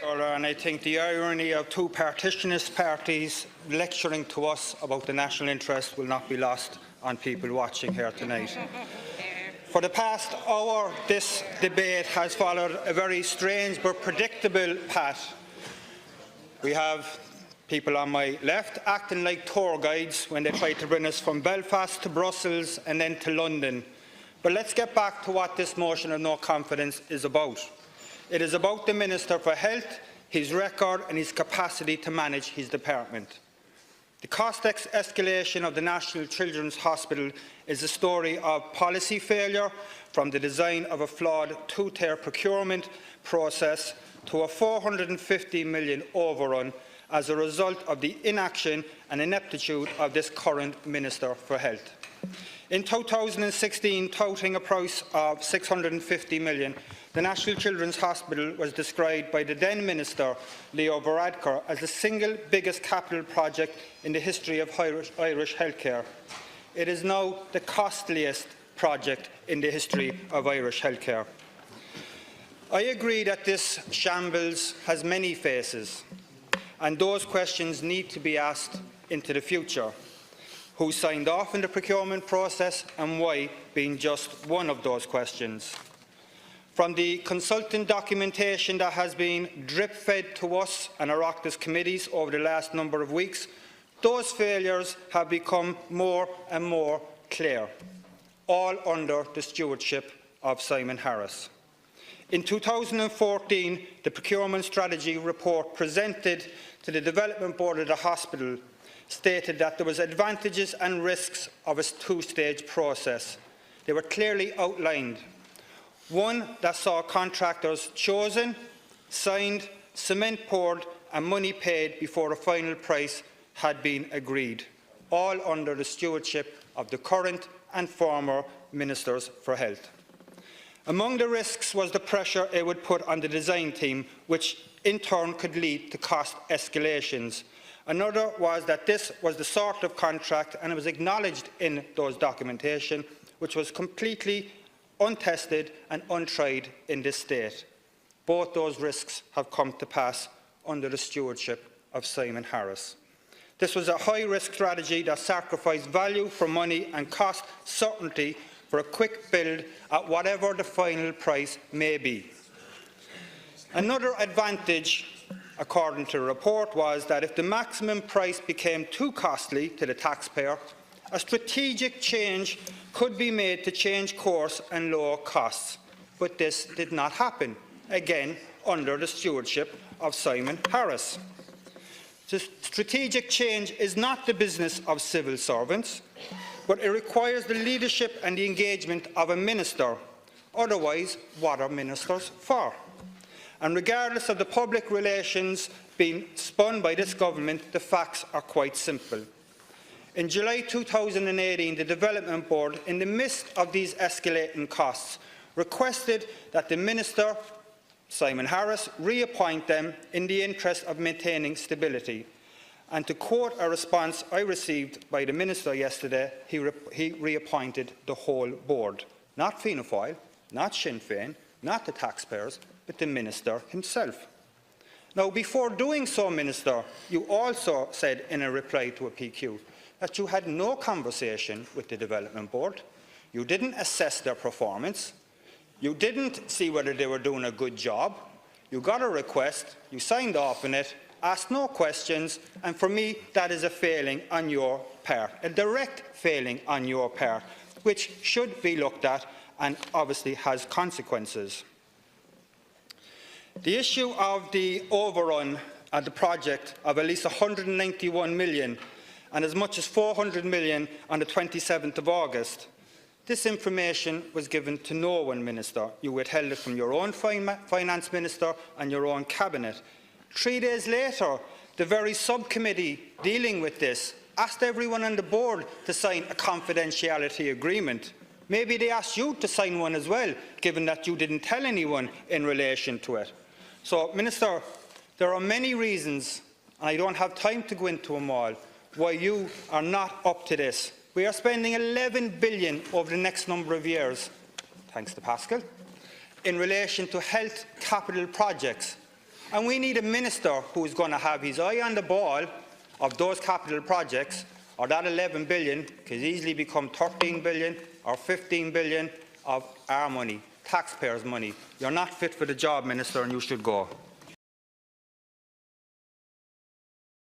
And I think the irony of two partitionist parties lecturing to us about the national interest will not be lost on people watching here tonight. For the past hour, this debate has followed a very strange but predictable path. We have people on my left acting like tour guides when they try to bring us from Belfast to Brussels and then to London. But let's get back to what this motion of no confidence is about. It is about the Minister for Health, his record and his capacity to manage his department. The cost escalation of the National Children's Hospital is a story of policy failure, from the design of a flawed two-tier procurement process to a £450 million overrun as a result of the inaction and ineptitude of this current Minister for Health. In 2016, touting a price of £650 million, the National Children's Hospital was described by the then Minister, Leo Varadkar, as the single biggest capital project in the history of Irish healthcare. It is now the costliest project in the history of Irish healthcare. I agree that this shambles has many faces, and those questions need to be asked into the future. Who signed off in the procurement process and why being just one of those questions? From the consultant documentation that has been drip-fed to us and Oireachtas committees over the last number of weeks, those failures have become more and more clear, all under the stewardship of Simon Harris. In 2014, the procurement strategy report presented to the Development Board of the hospital stated that there was advantages and risks of a two-stage process. They were clearly outlined. One that saw contractors chosen, signed, cement poured and money paid before a final price had been agreed, all under the stewardship of the current and former Ministers for Health. Among the risks was the pressure it would put on the design team, which in turn could lead to cost escalations. Another was that this was the sort of contract, and it was acknowledged in those documentation, which was completely untested and untried in this state. Both those risks have come to pass under the stewardship of Simon Harris. This was a high-risk strategy that sacrificed value for money and cost certainty for a quick build at whatever the final price may be. Another advantage, according to the report, was that if the maximum price became too costly to the taxpayer, a strategic change could be made to change course and lower costs. But this did not happen, again under the stewardship of Simon Harris. The strategic change is not the business of civil servants, but it requires the leadership and the engagement of a minister. Otherwise, what are ministers for? And regardless of the public relations being spun by this government, the facts are quite simple. In July 2018, the Development Board, in the midst of these escalating costs, requested that the Minister, Simon Harris, reappoint them in the interest of maintaining stability. And to quote a response I received by the Minister yesterday, he reappointed the whole board. Not Fianna Fáil, not Sinn Féin, not the taxpayers, but the Minister himself. Now, before doing so, Minister, you also said in a reply to a PQ that you had no conversation with the Development Board. You didn't assess their performance. You didn't see whether they were doing a good job. You got a request, you signed off on it, asked no questions, and for me that is a failing on your part, a direct failing on your part, which should be looked at and obviously has consequences. The issue of the overrun at the project of at least 191 million and as much as 400 million on the 27th of August. This information was given to no one, Minister. You withheld it from your own Finance Minister and your own Cabinet. 3 days later, the very subcommittee dealing with this asked everyone on the board to sign a confidentiality agreement. Maybe they asked you to sign one as well, given that you didn't tell anyone in relation to it. So, Minister, there are many reasons, and I don't have time to go into them all, why you are not up to this. We are spending 11 billion over the next number of years, thanks to Pascal, in relation to health capital projects. And we need a minister who is going to have his eye on the ball of those capital projects, or that 11 billion could easily become 13 billion or 15 billion of our money, taxpayers' money. You're not fit for the job, Minister, and you should go.